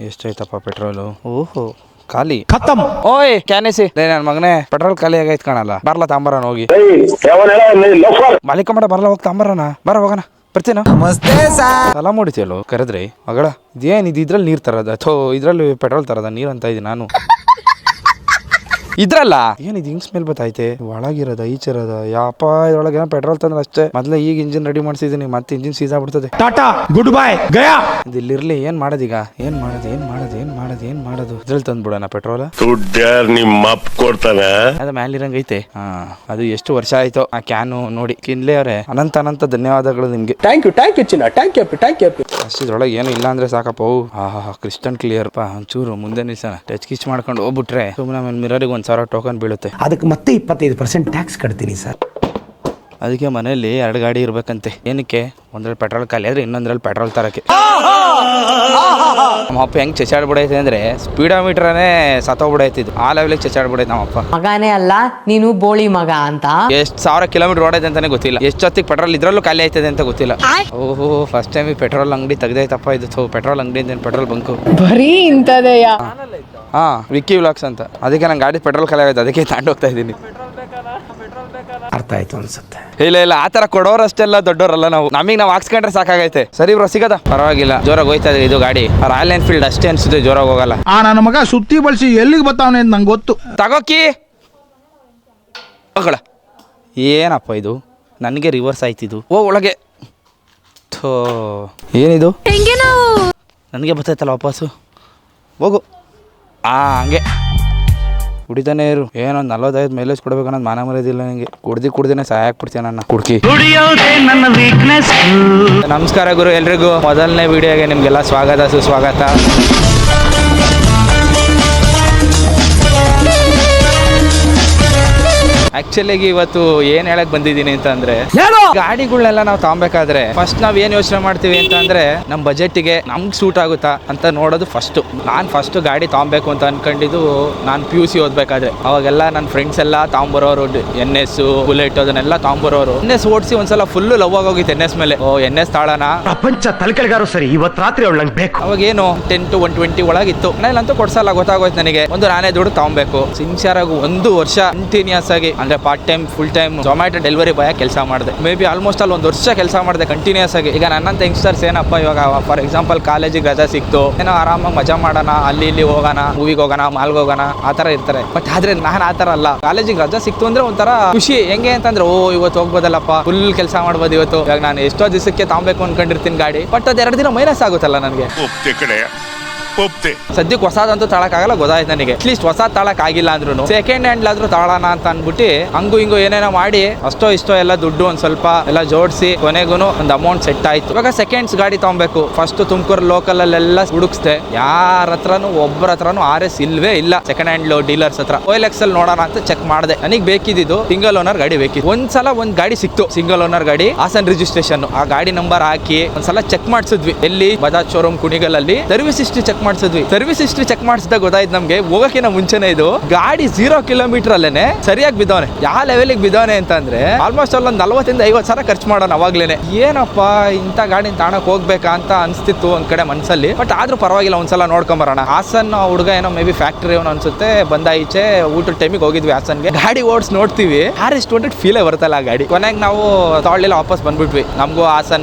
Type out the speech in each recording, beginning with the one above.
ಎಷ್ಟಾಯ್ತಪ್ಪ petrol? ಓಹೋ ಖಾಲಿ ಖತಮ್. ಓಯ್ ಕ್ಯಾನಿಸಿ ನನ್ನ ಮಗನೇ ಪೆಟ್ರೋಲ್ ಖಾಲಿ ಆಗೈತ್ ಕಾಣಲ್ಲ. ಬರ್ಲಾ ತಾಂಬರನ ಹೋಗಿ ಮಾಲೀಕ ಮಾಡ ಬರ್ಲಾ ಹೋಗಿ ತಾಂಬರನ ಬರ ಹೋಗೋಣ. ಬರ್ತೀನ ಸಲ ಮೂಡಿತಿಯಲ್ಲೋ ಕರೆದ್ರಿ ಮಗಳ ಇದೇನ್ ಇದ್ರಲ್ಲಿ ನೀರ್ ತರದ ಅಥೋ ಇದ್ರಲ್ಲಿ ಪೆಟ್ರೋಲ್ ತರದ ನೀರ್ ಅಂತ ಇದೀನಿ ನಾನು. ಇದ್ರಲ್ಲ ಏನಿದ್ ಹಿಂಗ್ ಸ್ಮೆಲ್ ಬತ್ತೈತೆ ಒಳಗಿರೋದ ಈಚಿರೋದ ಯಾಪ ಇದ್ರೊಳಗೆ ಏನೋ ಪೆಟ್ರೋಲ್ ತಂದ್ರೆ ಅಷ್ಟೇ. ಮೊದ್ಲೇ ಈಗ ಇಂಜಿನ್ ರೆಡಿ ಮಾಡ್ಸಿದೀನಿ ಮತ್ತೆ ಇಂಜಿನ್ ಸೀಸಾ ಬಿಡ್ತದೆ. ಟಾಟಾ ಗುಡ್ ಬೈ ಗಯಾ. ಇಲ್ಲಿರ್ಲಿ ಏನ್ ಮಾಡೋದೀಗ ಏನ್ ಮಾಡೋದು ಇದ್ರಲ್ಲಿ ತಂದ್ಬಿಡೋಣ ಪೆಟ್ರೋಲ್. ನಿಮ್ಮ ಅಪ್ಪ ಕೊಡ್ತಾನೆ ಅದ ಮ್ಯಾಲಿರಂಗೈತೆ. ಅದು ಎಷ್ಟು ವರ್ಷ ಆಯ್ತು ಆ ಕ್ಯಾನು ನೋಡಿ. ಕಿನ್ಲೆ ಅವ್ರೆ ಅನಂತ ಧನ್ಯವಾದಗಳು ನಿಮ್ಗೆ. ಥ್ಯಾಂಕ್ ಯು ಚಿನ್ನ ಥ್ಯಾಂಕ್ ಯು. ಅಷ್ಟಿದ್ರೊಳಗೆ ಏನು ಇಲ್ಲ ಅಂದ್ರೆ ಸಾಕಪ್ಪ. ಕ್ರಿಸ್ಟನ್ ಕ್ಲಿಯರ್ ಪಾ. ಒಂಚೂರು ಮುಂದೆ ನಿಲ್ಸೋಣ ಟಚ್ ಕಿಚ್ ಮಾಡ್ಕೊಂಡು ಹೋಗ್ಬಿಟ್ರೆ ಸುಮ್ಮನೆ ಆಮೇಲೆ ಮಿರರಿಗೆ 1,000 ಟೋಕನ್ ಬೀಳುತ್ತೆ. ಅದಕ್ಕೆ ಮತ್ತೆ 25% ಟ್ಯಾಕ್ಸ್ ಕಟ್ತೀನಿ ಸರ್. ಅದಕ್ಕೆ ಮನೆಯಲ್ಲಿ 2 ಗಾಡಿ ಇರ್ಬೇಕಂತೆ. ಏನಕ್ಕೆ? ಒಂದ್ರಲ್ಲಿ ಪೆಟ್ರೋಲ್ ಖಾಲಿ ಆದ್ರೆ ಇನ್ನೊಂದ್ರಲ್ಲಿ ಪೆಟ್ರೋಲ್ ತರಕ್ಕೆ. ನಮ್ಮಪ್ಪ ಹೆಂಗ್ ಚಚಾಡ್ಬಿಡೈತೆ ಅಂದ್ರೆ ಸ್ಪೀಡೋಮೀಟರ್ನೇ ಸತ್ತೋಗ್ಬಿಡೈತಿದ್ದು ಆ ಲೆವೆಲಿಗೆ ಚಚಾಡ್ಬಿಡೈತೆ ನಮ್ಮಪ್ಪ. ಮಗನೇ ಅಲ್ಲ ನೀನು ಬೋಳಿ ಮಗ ಅಂತ. ಎಷ್ಟು 1000 ಕಿಲೋಮೀಟರ್ ಓಡೈತೆ ಅಂತಾನೆ ಗೊತ್ತಿಲ್ಲ. ಎಷ್ಟೊತ್ತಿಗೆ ಪೆಟ್ರೋಲ್ ಇದ್ರಲ್ಲೂ ಖಾಲಿ ಆಯ್ತದೆ ಅಂತ ಗೊತ್ತಿಲ್ಲ. ಓಹೋ ಫಸ್ಟ್ ಟೈಮ್ ಪೆಟ್ರೋಲ್ ಅಂಗಡಿ ತೆಗ್ದೈತಪ್ಪ ಇದು. ಪೆಟ್ರೋಲ್ ಅಂಗಡಿ ಅಂತ ಪೆಟ್ರೋಲ್ ಬಂಕು ಬರೀ ಇಂಥದೆಯಾ? ವಿಕ್ಕಿ ವ್ಲಾಗ್ಸ್ ಅಂತ. ಅದಕ್ಕೆ ನಂಗೆ ಗಾಡಿ ಪೆಟ್ರೋಲ್ ಖಾಲಿ ಆಗುತ್ತೆ ಅದಕ್ಕೆ ತಾಂಡೋಗ್ತಾ ಇದ್ದೀನಿ. ಅರ್ಥ ಆಯ್ತು ಅನ್ಸುತ್ತೆ. ಇಲ್ಲ ಆತರ ಕೊಡೋರಷ್ಟೆಲ್ಲ ದೊಡ್ಡವರಲ್ಲ ನಾವು. ನಾವು ಹಾಕ್ಸ್ಕೊಂಡ್ರೆ ಸಾಕಾಗೈತೆ. ಸರಿ ಬ್ರೋ ಸಿಗದ ಪರವಾಗಿಲ್ಲ. ಜೋರಾಗಿ ಹೋಯ್ತಾ ಇದೆ ಇದು ಗಾಡಿ. ರಾಯಲ್ ಎನ್ಫೀಲ್ಡ್ ಅಷ್ಟೇ ಅನ್ಸುತ್ತೆ ಜೋರಾಗಿ ಹೋಗಲ್ಲ. ನನ್ನ ಮಗ ಸುತ್ತಿ ಬಳಸಿ ಎಲ್ಲಿಗೆ ಬರ್ತಾವನೆ ಅಂತ ನಂಗೆ ಗೊತ್ತು. ತಗೋಕಿ ಏನಪ್ಪ ಇದು ನನಗೆ ರಿವರ್ಸ್ ಆಯ್ತಿದ್ದು. ಒಳಗೆ ಥೋ ಏನಿದು ನನಗೆ ಬರ್ತೈತಲ್ಲ ವಾಪಸ್ಸು. ಹೋಗು ಹಂಗೆ ಕುಡಿತಾನೆ ಇರು. ಏನೋ 45 ಮೈಲೇಜ್ ಕೊಡ್ಬೇಕನ್ನೋದು ಮಾನ ಮರ್ಯಾದಿಲ್ಲ ನನಗೆ. ಕುಡ್ದಿನೇ ಸಹಾಯ ಆಗ್ಬಿಡ್ತೀನಿ ನನ್ನ ಕುಡ್ಕಿ. ನಮಸ್ಕಾರ ಗುರು ಎಲ್ರಿಗೂ. ಮೊದಲನೇ ವಿಡಿಯೋಗೆ ನಿಮಗೆಲ್ಲ ಸುಸ್ವಾಗತ. ಆಕ್ಚುಲಿಗೆ ಇವತ್ತು ಏನ್ ಹೇಳಕ್ ಬಂದಿದ್ದೀನಿ ಅಂತಂದ್ರೆ ಗಾಡಿಗಳನ್ನೆಲ್ಲ ನಾವು ತಗೊಬೇಕಾದ್ರೆ ಫಸ್ಟ್ ನಾವ್ ಏನ್ ಯೋಚನೆ ಮಾಡ್ತೀವಿ ಅಂತಂದ್ರೆ ನಮ್ ಬಜೆಟ್ಗೆ ನಮ್ಗೆ ಸೂಟ್ ಆಗುತ್ತಾ ಅಂತ ನೋಡೋದು ಫಸ್ಟ್. ನಾನ್ ಫಸ್ಟ್ ಗಾಡಿ ತಗೊಬೇಕು ಅಂತ ಅನ್ಕೊಂಡಿದ್ದು ನಾನು PUC ಓದ್ಬೇಕಾದ್ರೆ. ಅವಾಗೆಲ್ಲ ನನ್ನ ಫ್ರೆಂಡ್ಸ್ ಎಲ್ಲ ತಗೊಂಬರೋರು NS ಬುಲೆಟ್ ಅದನ್ನೆಲ್ಲ ತಗೊಂಬರೋರು. NS ಓಡಿಸಿ ಒಂದ್ಸಲ ಫುಲ್ ಲವ್ ಆಗೋಗಿತ್ತು NS ಮೇಲೆ. NS ತಾಳನ ಪ್ರಪಂಚ ತಲೆಕೆಳಗಾರು ಸರಿ ಇವತ್ತು ರಾತ್ರಿ ಅವಳು ನಂಗೆ ಬೇಕು. ಅವಾಗ ಏನು 10 to 120 ಒಳಗಿತ್ತು. ಮನೇಲಂತೂ ಕೊಡ್ಸಲ್ಲ ಗೊತ್ತಾಗೋಯ್ತು ನನಗೆ. ಒಂದು ನಾನೇ ದುಡ್ಡು ತಗೊಬೇಕು. ಸಿನ್ಸಿಯರ್ ಆಗಿ 1 ವರ್ಷ ಕಂಟಿನ್ಯೂಸ್ ಆಗಿ ಅಂದ್ರೆ part time full time Zomato delivery boy ಕೆಲಸ ಮಾಡಿದೆ. ಮೇ ಬಿ ಆಲ್ಮೋಸ್ಟ್ ಅಲ್ಲಿ 1 ವರ್ಷ ಕೆಲಸ ಮಾಡಿದೆ ಕಂಟಿನ್ಯೂಸ್ ಆಗಿ. ಈಗ ನನ್ನಂತ ಯಂಗ್ಸ್ಟರ್ಸ್ ಏನಪ್ಪ ಇವಾಗ ಫಾರ್ ಎಕ್ಸಾಂಪಲ್ ಕಾಲೇಜಿಗೆ ರಜಾ ಸಿಕ್ತು ಏನೋ ಆರಾಮಾಗಿ ಮಜಾ ಮಾಡೋಣ, ಅಲ್ಲಿ ಇಲ್ಲಿ ಹೋಗೋಣ, ಮೂವಿಗೆ ಹೋಗೋಣ, ಮಾಲ್ಗೆ ಹೋಗೋಣ ಆ ಥರ ಇರ್ತಾರೆ. ಬಟ್ ಆದ್ರೆ ನಾನು ಆ ಥರ ಅಲ್ಲ. ಕಾಲೇಜಿಗೆ ರಜಾ ಸಿಕ್ತು ಅಂದ್ರೆ ಒಂಥರ ಖುಷಿ. ಹೆಂಗೆ ಅಂತಂದ್ರೆ ಇವತ್ತು ಹೋಗ್ಬೋದಲ್ಲಪ್ಪ, ಫುಲ್ ಕೆಲಸ ಮಾಡ್ಬೋದು ಇವತ್ತು. ಇವಾಗ ನಾನು ಎಷ್ಟೋ ದಿವಸಕ್ಕೆ ತಗೊಬೇಕು ಅನ್ಕೊಂಡಿರ್ತೀನಿ ಗಾಡಿ. ಬಟ್ ಅದು 2 ದಿನ ಮೈನಸ್ ಆಗುತ್ತಲ್ಲ ನನಗೆ. ಸದ್ಯಕ್ಕೆ ಹೊಸದಂತೂ ತಾಳಕ್ಕಾಗಲ್ಲ ಗೊತ್ತಾಯ್ತು ನನಗೆ. ಅಟ್ಲೀಸ್ಟ್ ಹೊಸ ತಾಳಕ್ ಆಗಿಲ್ಲ ಅಂದ್ರೂ ಸೆಕೆಂಡ್ ಹ್ಯಾಂಡ್ ಆದ್ರೂ ತಾಳೋಣ ಅಂತ ಅನ್ಬಿಟ್ಟು ಹಂಗು ಹಿಂಗು ಏನೇನೋ ಮಾಡಿ ಇಷ್ಟೋ ಎಲ್ಲ ದುಡ್ಡು ಒಂದ್ ಸ್ವಲ್ಪ ಎಲ್ಲ ಜೋಡಿಸಿ ಕೊನೆಗೂ ಒಂದು ಅಮೌಂಟ್ ಸೆಟ್ ಆಯ್ತು. ಇವಾಗ ಸೆಕೆಂಡ್ಸ್ ಗಾಡಿ ತಗೊಬೇಕು. ಫಸ್ಟ್ ತುಮಕೂರು ಲೋಕಲ್ ಅಲ್ಲೆಲ್ಲ ಹುಡುಕ್ಸ್ದೆ. ಯಾರ ಹತ್ರನು ಒಬ್ಬರ ಹತ್ರನು RS ಇಲ್ವೇ ಇಲ್ಲ. ಸೆಕೆಂಡ್ ಹ್ಯಾಂಡ್ ಡೀಲರ್ಸ್ ಹತ್ರ OLX ಅಲ್ಲಿ ನೋಡೋಣ ಅಂತ ಚೆಕ್ ಮಾಡಿದೆ. ನನಗೆ ಬೇಕಿದ್ದು ಸಿಂಗಲ್ ಓನರ್ ಗಾಡಿ ಬೇಕಿತ್ತು. ಒಂದ್ಸಲ ಒಂದ್ ಗಾಡಿ ಸಿಕ್ತು ಸಿಂಗಲ್ ಓನರ್ ಗಾಡಿ, ಹಾಸನ್ ರಿಜಿಸ್ಟ್ರೇಷನ್. ಆ ಗಾಡಿ ನಂಬರ್ ಹಾಕಿ ಒಂದ್ಸಲ ಚೆಕ್ ಮಾಡಿಸಿದ್ವಿ. ಎಲ್ಲಿ ಬಜಾಜ್ ಶೋರೂಮ್ ಕುಣಿಗಲಲ್ಲಿ ಸರ್ವಿಸ್ ಹಿಸ್ಟ್ರಿ ಚೆಕ್ ಮಾಡಿಸಿದ್ವಿ. ಸರ್ವಿಸ್ ಹಿಸ್ಟ್ರಿ ಚೆಕ್ ಮಾಡಿಸಿದಾಗ ಗೊತ್ತಾಯ್ತು ನಮ್ಗೆ ಹೋಗಕ್ಕಿಂತ ಮುಂಚೆನೆ ಇದು ಗಾಡಿ 0 ಕಿಲೋಮೀಟರ್ ಅಲ್ಲೇನೆ ಸರಿಯಾಗಿ ಬಿದ್ದವನೆ. ಯಾವ ಲೆವೆಲ್ಗೆ ಬಿದ್ದವನೆ ಅಂತಂದ್ರೆ ಆಲ್ಮೋಸ್ಟ್ ಅಲ್ಲಿ 40 ಇಂದ 50 ಸಾವಿರ ಖರ್ಚು ಮಾಡೋಣ ಅವಾಗ್ಲೇನೆ. ಏನಪ್ಪಾ ಇಂಥ ಗಾಡಿನ ತಾಣಕ್ ಹೋಗ್ಬೇಕಾ ಅಂತ ಅನ್ಸ್ತಿತ್ತು ಒಂದ್ ಕಡೆ ಮನ್ಸಲ್ಲಿ. ಬಟ್ ಆದ್ರೂ ಪರವಾಗಿಲ್ಲ ಒಂದ್ಸಲ ನೋಡ್ಕೊಂಬರೋಣ. ಹಾಸನ್ ಹುಡುಗ ಏನೋ ಮೇ ಬಿ ಫ್ಯಾಕ್ಟ್ರಿ ಅವನು ಅನ್ಸುತ್ತೆ. ಬಂದ ಈಚೆ ಊಟದ ಟೈಮಿಗೆ ಹೋಗಿದ್ವಿ ಹಾಸನ್ಗೆ. ಗಾಡಿ ಓಡಿಸಿ ನೋಡ್ತೀವಿ RS 200 ಫೀಲೇ ಬರ್ತಲ್ಲ ಆ ಗಾಡಿ. ಕೊನೆಗೆ ನಾವು ತಗೊಳ್ಳಿಲ್ಲ, ವಾಪಸ್ ಬಂದ್ಬಿಟ್ವಿ. ನಮಗೂ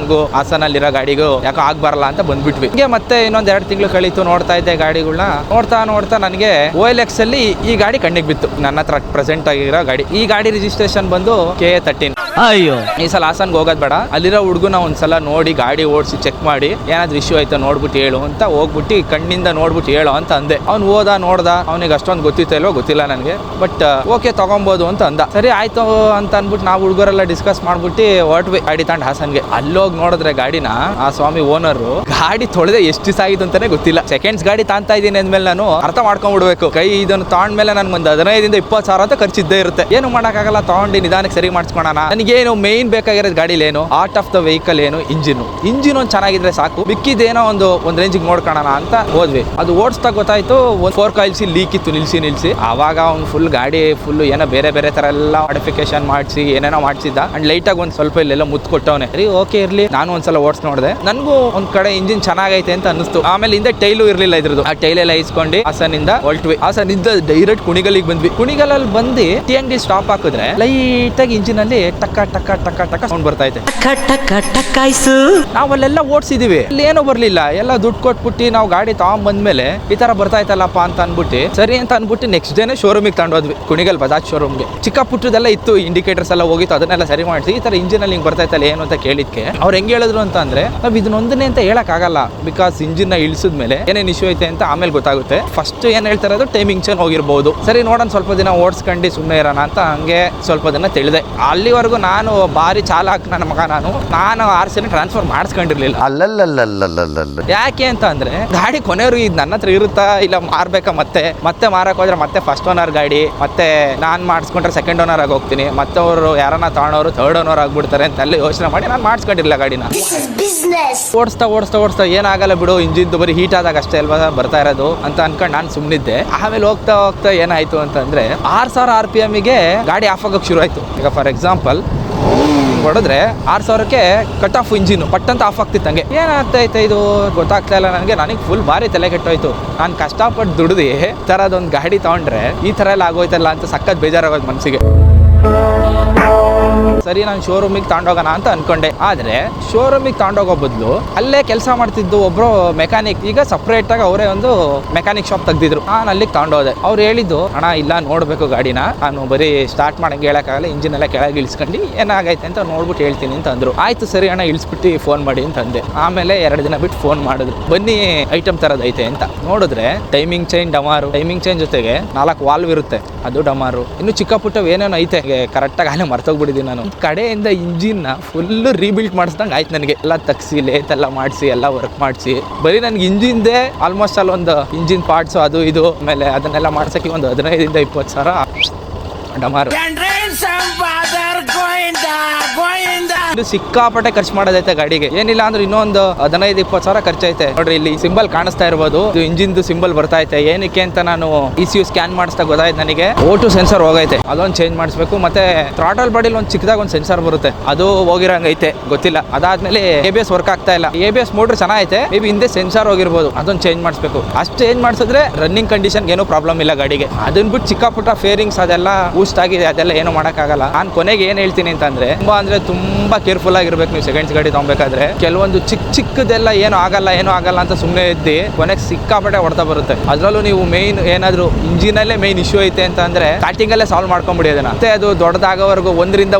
ಹಾಸನಲ್ಲಿರೋ ಗಾಡಿಗೂ ಯಾಕೋ ಆಗ್ಬಾರಲ್ಲ ಅಂತ ಬಂದ್ಬಿಟ್ವಿ. ಹೀಗೆ ಮತ್ತೆ ಇನ್ನೊಂದ್ 2 ತಿಂಗಳು ಕಳೀತು. ನೋಡ್ತಾ ಇದ್ದೆ ಗಾಡಿಗಳನ್ನ. ನೋಡ್ತಾ ನನಗೆ OLX ಅಲ್ಲಿ ಈ ಗಾಡಿ ಕಣ್ಣಿಗೆ ಬಿತ್ತು. ನನ್ನ ಹತ್ರ ಪ್ರೆಸೆಂಟ್ ಆಗಿರೋ ಗಾಡಿ. ಈ ಗಾಡಿ ರಿಜಿಸ್ಟ್ರೇಷನ್ ಬಂದು KA13. ಅಯ್ಯೋ ಈ ಸಲ ಹಾಸನ್ಗೆ ಹೋಗೋದ್ ಬೇಡ, ಅಲ್ಲಿರೋ ಹುಡುಗನ ಒಂದ್ಸಲ ನೋಡಿ ಗಾಡಿ ಓಡಿಸಿ ಚೆಕ್ ಮಾಡಿ ಏನಾದ್ರು ಇಶ್ಯೂ ಆಯ್ತಾ ನೋಡ್ಬಿಟ್ಟು ಹೇಳು ಅಂತ ಹೋಗ್ಬಿಟ್ಟು ಕಣ್ಣಿಂದ ನೋಡ್ಬಿಟ್ಟು ಹೇಳು ಅಂತ ಅಂದೆ. ಅವ್ನು ನೋಡ್ದ. ಅವನಿಗೆ ಅಷ್ಟೊಂದು ಗೊತ್ತಿತ್ತಲ್ವೋ ಗೊತ್ತಿಲ್ಲ ನನಗೆ. ಬಟ್ ಓಕೆ ತಗೊಬೋದು ಅಂತ ಅಂದ. ಸರಿ ಆಯ್ತು ಅಂತ ಅನ್ಬಿಟ್ಟು ನಾವು ಹುಡುಗರೆಲ್ಲ ಡಿಸ್ಕಸ್ ಮಾಡ್ಬಿಟ್ಟು ಹೊರಟ್ವಿ ಗಾಡಿ ತಗೊಂಡು ಹಾಸನ್ಗೆ. ಅಲ್ಲೋಗಿ ನೋಡಿದ್ರೆ ಗಾಡಿನ ಆ ಸ್ವಾಮಿ ಓನರು ಗಾಡಿ ತೊಳೆದೆ ಎಷ್ಟು ದಿವಸ ಆಗಿತ್ತು ಅಂತಾನೆ ಗೊತ್ತಿಲ್ಲ. ಸೆಕೆಂಡ್ಸ್ ಗಾಡಿ ತಾಂತಾ ಇದೀನಿ ಅಂದ್ಮೇಲೆ ನಾನು ಅರ್ಥ ಮಾಡ್ಕೊಂಡ್ಬಿಡ್ಬೇಕು. ಕೈ ಇದನ್ನು ತಗೊಂಡ್ಮೇಲೆ ನನ್ಗೆ ಒಂದು 15 ಇಂದ 20 ಸಾವಿರ ಅಂತ ಖರ್ಚಿದ್ದೇ ಇರುತ್ತೆ. ಏನು ಮಾಡೋಕ್ಕಾಗಲ್ಲ, ತಗೊಂಡು ನಿಧಾನಕ್ಕೆ ಸರಿ ಮಾಡಿಸ್ಕೊಳೋಣ. ನನಗೇನು ಮೇನ್ ಬೇಕಾಗಿರೋದು ಗಾಡಿಲಿ ಏನು ಆರ್ಟ್ ಆಫ್ ದ ವೆಹಿಕಲ್ ಏನು ಇಂಜಿನ್ ಒಂದು ಚೆನ್ನಾಗಿದ್ರೆ ಸಾಕು. ಮಿಕ್ಕಿದೇನೋ ಒಂದು ರೇಂಜಿಗೆ ನೋಡ್ಕೊಳ್ಳೋಣ ಅಂತ ಹೋದ್ವಿ. ಅದು ಓಡಿಸ್ತಾ ಗೊತ್ತಾಯ್ತು ಒಂದು 4 ಕಾಯಿಲ್ಸ್ ಲೀಕ್ ಇತ್ತು ನಿಲ್ಸಿ. ಆವಾಗ ಅವ್ನು ಫುಲ್ ಗಾಡಿ ಫುಲ್ ಏನೋ ಬೇರೆ ತರ ಎಲ್ಲ ಮಾಡಿಫಿಕೇಶನ್ ಮಾಡಿಸಿ ಏನೇನೋ ಮಾಡಿಸಿದ್ದ. ಅಂಡ್ ಲೈಟ್ ಆಗಿ ಒಂದ್ ಸ್ವಲ್ಪ ಇಲ್ಲೆಲ್ಲ ಮುತ್ತು ಕೊಟ್ಟವನೆ. ಸರಿ ಓಕೆ ಇರ್ಲಿ, ನಾನು ಒಂದ್ಸಲ ಓಡಿಸ್ ನೋಡಿದೆ. ನನಗೂ ಒಂದ್ ಕಡೆ ಇಂಜಿನ್ ಚೆನ್ನಾಗೈತೆ ಅಂತ ಅನ್ನಿಸ್ತು. ಆಮೇಲೆ ಹಿಂದೆ ಟೈಲು ಇರ್ಲಿಲ್ಲ ಇದ್ರದ್ದು. ಆ ಟೈಲ್ ಎಲ್ಲ ಇಸ್ಕೊಂಡು ಹಾಸನಿಂದ ಹೊಲ್ಟ್ವಿ. ಹಾಸನಿಂದ ಡೈರೆಕ್ಟ್ ಕುಣಿಗಲ್ಲಿಗೆ ಬಂದ್ವಿ. ಕುಣಿಗಲಲ್ಲಿ ಬಂದು ಟಿ ಅಂಗಡಿ ಸ್ಟಾಪ್ ಹಾಕಿದ್ರೆ ಲೈಟ್ ಆಗಿ ಇಂಜಿನ್ ಅಲ್ಲಿ ಟಕ್ಕ ಟಕ್ಕ ಟಕ್ಕ ಟಕ್ಕ ಸೌಂಡ್ ಬರ್ತಾ ಇದೆ. ನಾವಲ್ಲೆಲ್ಲ ಓಡಿಸಿದೀವಿ, ಇಲ್ಲಿ ಏನೂ ಬರ್ಲಿಲ್ಲ. ಎಲ್ಲ ದುಡ್ಡು ಕೊಟ್ಬಿಟ್ಟು ನಾವು ಗಾಡಿ ತಗೊಂಡ್ಬಂದ್ಮೇಲೆ ಈ ತರ ಬರ್ತಾ ಇತ್ತಲ್ಲಪ್ಪ ಅಂತ ಅನ್ಬಿಟ್ಟು ಸರಿ ಅಂತ ಅನ್ಬಿಟ್ಟು ನೆಕ್ಸ್ಟ್ ಡೇನೆ ಶೋರೂಮಿಗೆ ತಗೊಂಡೋದ್ವಿ. ಕುಣಿಗಲ್ ಬಜಾಜ್ ಶೋರೂಮ್ಗೆ. ಚಿಕ್ಕ ಪುಟ್ಟದೆಲ್ಲ ಇತ್ತು, ಇಂಡಿಕೇಟರ್ಸ್ ಎಲ್ಲ ಹೋಗಿತ್ತು, ಅದನ್ನೆಲ್ಲ ಸರಿ ಮಾಡಿಸಿ ಈ ತರ ಇಂಜಿನ್ ಅಲ್ಲಿ ಹಿಂಗ್ ಬರ್ತಾ ಇತ್ತಲ್ಲ ಏನು ಅಂತ ಕೇಳಿದ್ಕೆ ಅವ್ರು ಹೆಂಗ್ ಹೇಳಿದ್ರು ಅಂತ ಅಂದ್ರೆ ನಾವ್ ಇದನ್ನೊಂದನೇ ಅಂತ ಹೇಳಕ್ ಆಗಲ್ಲ, ಬಿಕಾಸ್ ಇಂಜಿನ್ ನ ಇಳಿಸಿದ್ಮೇಲೆ ಏನೇನ್ ಇಶ್ಯೂ ಐತೆ ಅಂತ ಆಮೇಲೆ ಗೊತ್ತಾಗುತ್ತೆ. ಫಸ್ಟ್ ಏನ್ ಹೇಳ್ತಾರೆ ಅದು ಟೈಮಿಂಗ್ ಚೇಂಜ್ ಹೋಗಿರ್ಬೋದು. ಸರಿ ನೋಡೋಣ ಸ್ವಲ್ಪ ದಿನ ಓಡಿಸ್ಕೊಂಡು ಸುಮ್ಮನೆ ಇರೋಣ ಅಂತ ಹಂಗೆ ಸ್ವಲ್ಪ ದಿನ ತಿಳಿದೆ. ಅಲ್ಲಿವರೆಗೂ ನಾನು ಭಾರಿ ಚಾಲಾಕ್ ನನ್ನ ಮಗ. ನಾನು ಆರ್ಸಿನ ಟ್ರಾನ್ಸ್ಫರ್ ಮಾಡಿಸ್ಕೊಂಡಿರ್ಲಿಲ್ಲ. ಯಾಕೆ ಅಂತ ಅಂದ್ರೆ ಗಾಡಿ ಕೊನೆಯವ್ರಿಗೆ ಇದು ನನ್ನ ಹತ್ರ ಇರುತ್ತಾ ಇಲ್ಲ ಮಾರ್ಬೇಕಾ, ಮತ್ತೆ ಮಾರಕ್ ಹೋದ್ರೆ ಮತ್ತೆ ಫಸ್ಟ್ ಓನರ್ ಗಾಡಿ, ಮತ್ತೆ ನಾನ್ ಮಾಡಿಸ್ಕೊಂಡ್ರೆ ಸೆಕೆಂಡ್ ಓನರ್ ಆಗಿ ಹೋಗ್ತೀನಿ, ಮತ್ತೆ ಅವರು ಯಾರನ್ನ ತಗೊಳೋರು ಥರ್ಡ್ ಓನರ್ ಆಗ್ಬಿಡ್ತಾರೆ ಅಂತ ಅಲ್ಲಿ ಯೋಚನೆ ಮಾಡಿ ನಾನು ಮಾಡಿಸ್ಕೊಂಡಿರ್ಲಿಲ್ಲ ಗಾಡಿನ. ಓಡಿಸ್ತಾ ಏನಾಗಲ್ಲ ಬಿಡು, ಇಂಜಿನ್ ಬರೀ ಹೀಟ್ ಆದಾಗ ಅಷ್ಟೇ ಅಲ್ವಾ ಬರ್ತಾ ಇರೋದು ಅಂತ ಅನ್ಕೊಂಡು ನಾನು ಸುಮ್ಮನಿದ್ದೆ. ಆಮೇಲೆ ಹೋಗ್ತಾ ಏನಾಯ್ತು ಅಂತಂದ್ರೆ 6000 RPM ಗೆ ಗಾಡಿ ಆಫ್ ಆಗೋಕೆ ಶುರು ಆಯ್ತು. ಈಗ ಫಾರ್ ಎಕ್ಸಾಂಪಲ್ ಹೊಡೆದ್ರೆ 6000ಕ್ಕೆ ಕಟ್ ಆಫ್ ಇಂಜಿನ್ ಪಟ್ಟಂತ ಆಫ್ ಆಗ್ತಿತ್ತು. ಹಂಗೆ ಏನಾಗ್ತೈತೆ ಇದು ಗೊತ್ತಾಗ್ತಾ ಇಲ್ಲ ನನಗೆ ಫುಲ್ ಭಾರಿ ತಲೆ ಕೆಟ್ಟೋಯ್ತು. ನಾನು ಕಷ್ಟಪಟ್ಟು ದುಡ್ದು ಥರದೊಂದು ಗಾಡಿ ತಗೊಂಡ್ರೆ ಈ ಥರ ಎಲ್ಲ ಆಗೋಯ್ತಲ್ಲ ಅಂತ ಸಖತ್ ಬೇಜಾರಾಗೋದು ಮನಸ್ಸಿಗೆ. ಸರಿ ನಾನು ಶೋರೂಮಿಗೆ ತಗೊಂಡೋಗೋಣ ಅಂತ ಅನ್ಕೊಂಡೆ. ಆದರೆ ಶೋರೂಮಿಗೆ ತಗೊಂಡೋಗೋ ಬದಲು ಅಲ್ಲೇ ಕೆಲಸ ಮಾಡ್ತಿದ್ದು ಒಬ್ಬರು ಮೆಕ್ಯಾನಿಕ್, ಈಗ ಸಪ್ರೇಟ್ ಆಗಿ ಅವರೇ ಒಂದು ಮೆಕ್ಯಾನಿಕ್ ಶಾಪ್ ತೆಗ್ದಿದ್ರು. ನಾನು ಅಲ್ಲಿಗೆ ತಗೊಂಡೋದೆ. ಅವ್ರು ಹೇಳಿದ್ದು ಅಣ್ಣ ಇಲ್ಲ ನೋಡಬೇಕು ಗಾಡಿನ, ನಾನು ಬರೀ ಸ್ಟಾರ್ಟ್ ಮಾಡಂಗೆ ಹೇಳೋಕ್ಕಾಗಲ್ಲ, ಇಂಜಿನ್ ಎಲ್ಲ ಕೆಳಗೆ ಇಳಿಸ್ಕೊಂಡು ಏನಾಗೈತೆ ಅಂತ ನೋಡ್ಬಿಟ್ಟು ಹೇಳ್ತೀನಿ ಅಂತ ಅಂದರು. ಆಯ್ತು ಸರಿ ಅಣ್ಣ ಇಳಿಸ್ಬಿಟ್ಟು ಫೋನ್ ಮಾಡಿ ಅಂತ ಅಂದೆ. ಆಮೇಲೆ 2 ದಿನ ಬಿಟ್ಟು ಫೋನ್ ಮಾಡಿದ್ರು, ಬನ್ನಿ ಐಟಮ್ ತರೋದೈತೆ ಅಂತ. ನೋಡಿದ್ರೆ ಟೈಮಿಂಗ್ ಚೈನ್ ಡಮಾರು, ಟೈಮಿಂಗ್ ಚೈನ್ ಜೊತೆಗೆ 4 ವಾಲ್ವ್ ಇರುತ್ತೆ, ಅದು ಡಮಾರು. ಇನ್ನು ಚಿಕ್ಕ ಪುಟ್ಟ ಏನೇನೋ ಐತೆ, ಕರೆಕ್ಟಾಗಿ ಅಲ್ಲೇ ಮರ್ತೋಗ್ಬಿಟ್ಟಿದ್ದೀನಿ ನಾನು. ಕಡೆಯಿಂದ ಇಂಜಿನ್ನ ಫುಲ್ಲು ರೀಬಿಲ್ಟ್ ಮಾಡಿಸ್ದಂಗೆ ಆಯ್ತು ನನಗೆ. ಎಲ್ಲ ತಗ್ಸಿ ಲೇತೆಲ್ಲ ಮಾಡಿಸಿ ಎಲ್ಲ ವರ್ಕ್ ಮಾಡಿಸಿ ಬರೀ ನನಗೆ ಇಂಜಿನ್ದೇ ಆಲ್ಮೋಸ್ಟ್ ಅಲ್ಲೊಂದು ಇಂಜಿನ್ ಪಾರ್ಟ್ಸು ಅದು ಇದು ಆಮೇಲೆ ಅದನ್ನೆಲ್ಲ ಮಾಡ್ಸೋಕ್ಕೆ ಒಂದು 15,000 to 20,000 ಡಮಾರು. ಇದು ಸಿಕ್ಕಾಪಟ್ಟೆ ಖರ್ಚು ಮಾಡೋದೈತೆ ಗಾಡಿಗೆ. ಏನಿಲ್ಲ ಅಂದ್ರೆ ಇನ್ನೊಂದು 15-20,000 ಖರ್ಚೈತೆ. ನೋಡ್ರಿ ಇಲ್ಲಿ ಸಿಂಬಲ್ ಕಾಣಿಸ್ತಾ ಇರ್ಬೋದು, ಇದು ಇಂಜಿನ್ದು ಸಿಂಬಲ್ ಬರ್ತಾ ಐತೆ. ಏನಕ್ಕೆ ಅಂತ ನಾನು ECU ಸ್ಕ್ಯಾನ್ ಮಾಡಿಸ್ತಾ ಗೊತ್ತಾಯ್ತು ನನಗೆ O2 ಸೆನ್ಸರ್ ಹೋಗೈತೆ, ಅದೊಂದು ಚೇಂಜ್ ಮಾಡಿಸ್ಬೇಕು. ಮತ್ತೆ ಥ್ರಾಟಲ್ ಬಾಡಿಲಿ ಒಂದು ಚಿಕ್ಕದಾಗ ಒಂದು ಸೆನ್ಸರ್ ಬರುತ್ತೆ, ಅದು ಹೋಗಿರಂಗೈತೆ ಗೊತ್ತಿಲ್ಲ. ಅದಾದ್ಮೇಲೆ ABS ವರ್ಕ್ ಆಗ್ತಾ ಇಲ್ಲ. ABS ಮೋಟ್ರ್ ಚೆನ್ನಾಗೈತೆ, ಮೇ ಬಿ ಹಿಂದೆ ಸೆನ್ಸರ್ ಹೋಗಿರ್ಬೋದು, ಅದೊಂದು ಚೇಂಜ್ ಮಾಡಿಸ್ಬೇಕು. ಅಷ್ಟು ಚೇಂಜ್ ಮಾಡಿಸಿದ್ರೆ ರನ್ನಿಂಗ್ ಕಂಡೀಷನ್ ಏನೂ ಪ್ರಾಬ್ಲಮ್ ಇಲ್ಲ ಗಾಡಿಗೆ. ಅದನ್ನ ಬಿಟ್ಟು ಚಿಕ್ಕ ಪುಟ್ಟ ಫೇರಿಂಗ್ಸ್ ಅದೆಲ್ಲ ಊಸ್ಟ್ ಆಗಿದೆ, ಅದೆಲ್ಲ ಏನು ಮಾಡೋಕ್ಕಾಗಲ್ಲ. ನಾನು ಕೊನೆಗೆ ಏನು ಹೇಳ್ತೀನಿ ಅಂತಂದ್ರೆ ತುಂಬಾ ಕೇರ್ಫುಲ್ ಆಗಿರ್ಬೇಕು ನೀವು ಸೆಕೆಂಡ್ಸ್ ಗಾಡಿ ತಗೊಬೇಕಾದ್ರೆ. ಕೆಲವೊಂದು ಚಿಕ್ಕದೆಲ್ಲ ಏನೂ ಆಗಲ್ಲ ಅಂತ ಸುಮ್ಮನೆ ಇದ್ದು ಕೊನೆಗೆ ಸಿಕ್ಕಾಪಟ್ಟೆ ಹೊಡ್ತಾ ಬರುತ್ತೆ. ಅದರಲ್ಲೂ ನೀವು ಮೇನ್ ಏನಾದ್ರು ಇಂಜಿನಲ್ಲೇ ಮೇನ್ ಇಶ್ಯೂ ಐತೆ ಅಂತ ಅಂದ್ರೆ ಸ್ಟಾರ್ಟಿಂಗ್ ಅಲ್ಲೇ ಸಾಲ್ವ್ ಮಾಡ್ಕೊಂಡ್ಬಿಡಿ ಅದನ್ನ. ಮತ್ತೆ ಅದು ದೊಡ್ಡದಾಗೋವರೆಗೂ ಒಂದರಿಂದ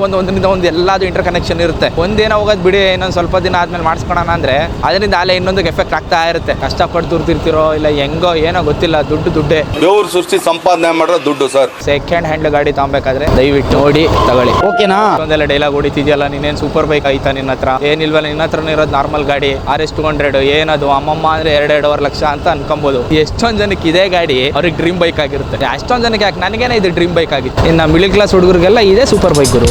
ಒಂದು ಎಲ್ಲಾದು ಇಂಟರ್ ಕನೆಕ್ಷನ್ ಇರುತ್ತೆ. ಒಂದೇನೋ ಹೋಗೋದು ಬಿಡಿ, ಇನ್ನೊಂದು ಸ್ವಲ್ಪ ದಿನ ಆದ್ಮೇಲೆ ಮಾಡಿಸ್ಕೊಳೋಣ ಅಂದ್ರೆ ಅದರಿಂದ ಅಲ್ಲೇ ಇನ್ನೊಂದಕ್ಕೆ ಎಫೆಕ್ಟ್ ಆಗ್ತಾ ಇರುತ್ತೆ. ಕಷ್ಟಪಟ್ಟು ದುಡ್ದಿರ್ತಿರೋ ಇಲ್ಲ ಹೆಂಗೋ ಏನೋ ಗೊತ್ತಿಲ್ಲ, ದುಡ್ಡೇ ಬೆವರು ಸೃಷ್ಟಿ ಸಂಪಾದನೆ ಮಾಡೋ ದುಡ್ಡು ಸರ್. ಸೆಕೆಂಡ್ ಹ್ಯಾಂಡ್ ಗಾಡಿ ತಗೊಬೇಕಾದ್ರೆ ದಯವಿಟ್ಟು ನೋಡಿ ತಗೊಳ್ಳಿ, ಓಕೆನಾ? ಒಂದೆಲ್ಲ ಡೈಲಾಗ್ ಹೊಡಿತಿದ್ಯಲ್ಲ, ನೀನೇನು ಸೂಪರ್ ಬೈಕ್ ಆಯ್ತಾ ನಿನ್ನ ಹತ್ರ? ಏನಿಲ್ವಲ್ಲ, ನಿನ್ನ ಹತ್ರ ಇರೋದು ನಾರ್ಮಲ್ ಗಾಡಿ RS 200. ಏನದು ಅಮ್ಮಮ್ಮ ಅಂದ್ರೆ 2.5 ಲಕ್ಷ ಅಂತ ಅನ್ಕೊಬಹುದು. ಎಷ್ಟೊಂದ್ ಜನಕ್ಕೆ ಇದೇ ಗಾಡಿ ಅವ್ರಿಗೆ ಡ್ರೀಮ್ ಬೈಕ್ ಆಗಿರುತ್ತೆ. ಅಷ್ಟೊಂದ್ ಜನಕ್ಕೆ ಯಾಕೆ, ನನಗೇನೆ ಇದು ಡ್ರೀಮ್ ಬೈಕ್ ಆಗಿತ್ತು. ಇನ್ನು ಮಿಡಲ್ ಕ್ಲಾಸ್ ಹುಡುಗರಿಗೆಲ್ಲ ಇದೇ ಸೂಪರ್ ಬೈಕ್ ಗುರು.